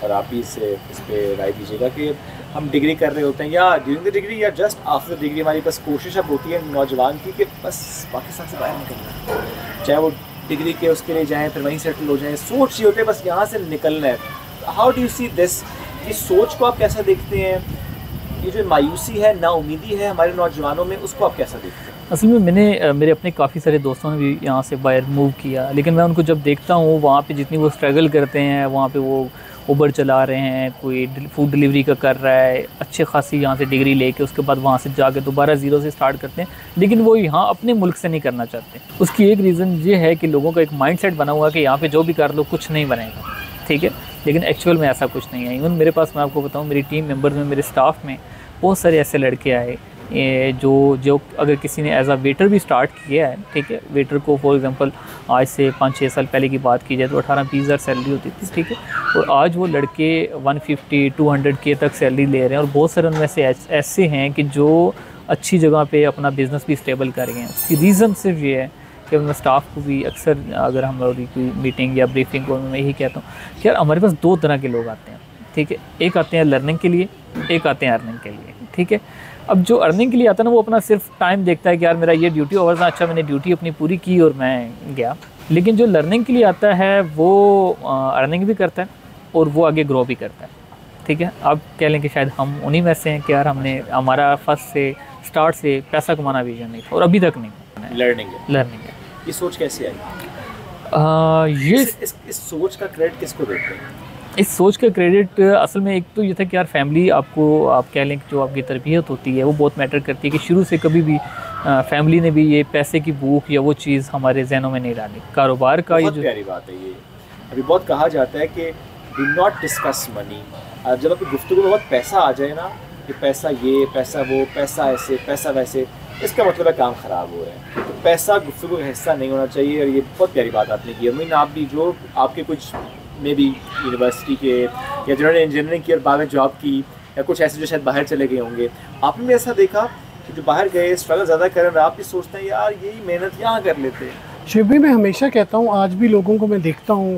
और आप भी इस पे राय दीजिएगा कि हम डिग्री कर रहे होते हैं या ड्यूरिंग द डिग्री या जस्ट आफ्टर द डिग्री, हमारी बस कोशिश अब होती है नौजवान की कि बस पाकिस्तान से बाहर निकलना है, चाहे वो डिग्री के उसके लिए जाएँ फिर वहीं सेटल हो जाएँ, सोच ये होते हैं बस यहाँ से निकलना है। How do you see this, इस सोच को आप कैसा देखते हैं? ये जो मायूसी है, नाउमीदी है हमारे नौजवानों में, उसको आप कैसा देखते हैं? असल में मेरे अपने काफ़ी सारे दोस्तों ने भी यहाँ से बाहर मूव किया, लेकिन मैं उनको जब देखता हूँ वहाँ पे जितनी वो स्ट्रगल करते हैं, वहाँ पे वो उबर चला रहे हैं, कोई फूड डिलीवरी का कर रहा है, अच्छे खासी यहाँ से डिग्री लेके उसके बाद वहाँ से जाके दोबारा ज़ीरो से स्टार्ट करते हैं, लेकिन वो यहाँ अपने मुल्क से नहीं करना चाहते। उसकी एक रीज़न ये है कि लोगों का एक माइंडसेट बना हुआ कि यहाँ पे जो भी कर लो कुछ नहीं बनेगा, ठीक है, लेकिन एक्चुअल में ऐसा कुछ नहीं है। इवन मेरे पास, मैं आपको बताऊँ, मेरी टीम मेंबर्स में, मेरे स्टाफ में बहुत सारे ऐसे लड़के आए जो अगर किसी ने एज आ वेटर भी स्टार्ट किया है, ठीक है, वेटर को फॉर एग्जांपल आज से 5-6 साल पहले की बात की जाए तो 18-20 हज़ार सैलरी होती थी, ठीक है, और आज वो लड़के 150-200K तक सैलरी ले रहे हैं, और बहुत सारे उनमें से ऐसे हैं कि जो अच्छी जगह पे अपना बिज़नेस भी स्टेबल कर गए हैं। उसकी रीज़न सिर्फ ये है कि मैं स्टाफ को भी अक्सर, अगर हमारी कोई मीटिंग या ब्रीफिंग को, मैं यही कहता हूँ कि यार हमारे पास 2 तरह के लोग आते हैं, ठीक है, एक आते हैं लर्निंग के लिए, एक आते हैं अर्निंग के लिए, ठीक है। अब जो अर्निंग के लिए आता है ना, वो अपना सिर्फ टाइम देखता है कि यार मेरा ये ड्यूटी ओवर था, अच्छा मैंने ड्यूटी अपनी पूरी की और मैं गया। लेकिन जो लर्निंग के लिए आता है वो अर्निंग भी करता है और वो आगे ग्रो भी करता है, ठीक है। आप कह लें कि शायद हम उन्हीं में से हैं कि यार हमारा फर्स्ट से स्टार्ट से पैसा कमाना विजन नहीं था और अभी तक नहीं। लर्निंग है। ये सोच कैसे आई? इस सोच का क्रेडिट किसको देते हैं? इस सोच का क्रेडिट असल में एक तो ये था कि यार फैमिली, आपको आप कह लें कि जो आपकी तरबियत होती है वो बहुत मैटर करती है, कि शुरू से कभी भी फैमिली ने भी ये पैसे की भूख या वो चीज़ हमारे जहनों में नहीं डाली। कारोबार का ये जो प्यारी बात है, ये अभी बहुत कहा जाता है कि डू नॉट डिस्कस मनी। जब आपकी गुफ्तगू में बहुत पैसा आ जाए ना, कि पैसा ये, पैसा वो, पैसा ऐसे, पैसा वैसे, इसका मतलब है काम ख़राब हो रहा है। तो पैसा गुफ्तगू का हिस्सा नहीं होना चाहिए, और ये बहुत प्यारी बात आपने की। अमीन, आप भी जो आपके कुछ मे बी यूनिवर्सिटी के या जिन्होंने इंजीनियरिंग की और बाद में जॉब की, या कुछ ऐसे जो शायद बाहर चले गए होंगे, आपने भी ऐसा देखा कि जो बाहर गए स्ट्रगल ज़्यादा करें और आप भी सोचते हैं यार यही मेहनत यहाँ कर लेते हैं? शिवभी, मैं हमेशा कहता हूँ, आज भी लोगों को मैं देखता हूँ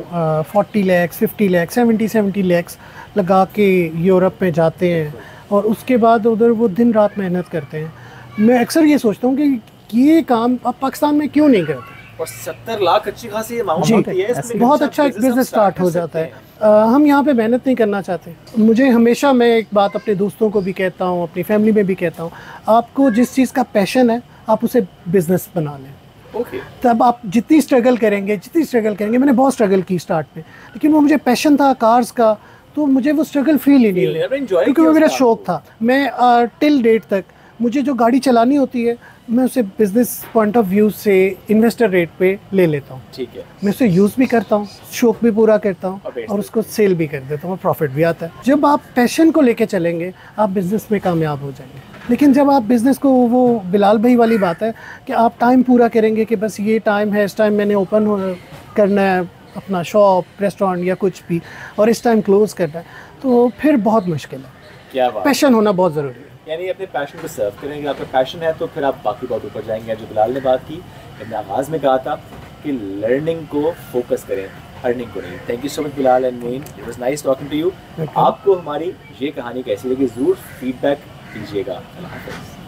40 लाख, 50 लाख, 70 लाख लगा के यूरोप में जाते हैं और उसके बाद उधर वो दिन रात मेहनत करते हैं। मैं अक्सर ये सोचता हूँ कि ये काम आप पाकिस्तान में क्यों नहीं करते? और 70 लाख अच्छी खासी अमाउंट होती है, इसमें बहुत अच्छा एक बिजनेस स्टार्ट हो जाता है। हम यहाँ पे मेहनत नहीं करना चाहते। मुझे हमेशा, मैं एक बात अपने दोस्तों को भी कहता हूँ, अपनी फैमिली में भी कहता हूँ, आपको जिस चीज़ का पैशन है आप उसे बिजनेस बना लें। तब आप जितनी स्ट्रगल करेंगे, मैंने बहुत स्ट्रगल की स्टार्ट में, लेकिन वो मुझे पैशन था कार्स का, तो मुझे वो स्ट्रगल फील ही नहीं हुआ, क्योंकि वो मेरा शौक था। मैं टिल डेट तक मुझे जो गाड़ी चलानी होती है, मैं उसे बिजनेस पॉइंट ऑफ व्यू से इन्वेस्टर रेट पे ले लेता हूँ, ठीक है। मैं उसे यूज़ भी करता हूँ, शौक भी पूरा करता हूँ और उसको सेल भी कर देता हूँ, प्रॉफिट भी आता है। जब आप पैशन को लेके चलेंगे आप बिज़नेस में कामयाब हो जाएंगे। लेकिन जब आप बिज़नेस को, वो बिलाल भाई वाली बात है कि आप टाइम पूरा करेंगे कि बस ये टाइम है, इस टाइम मैंने ओपन करना है अपना शॉप, रेस्टोरेंट या कुछ भी, और इस टाइम क्लोज़ करना है, तो फिर बहुत मुश्किल है। क्या बात, पैशन होना बहुत ज़रूरी है। यानी अपने पैशन को सर्व करेंगे, आपका पैशन है तो फिर आप बाकी बहुत ऊपर जाएंगे। जो बिलाल ने बात की, मैंने आगाज़ में कहा था कि लर्निंग को फोकस करें, अर्निंग को नहीं। Thank you so much Bilal and Moin, it was nice talking to you. आपको हमारी ये कहानी कैसी लगी ज़रूर फीडबैक दीजिएगा। अल्लाह हाफ़िज़।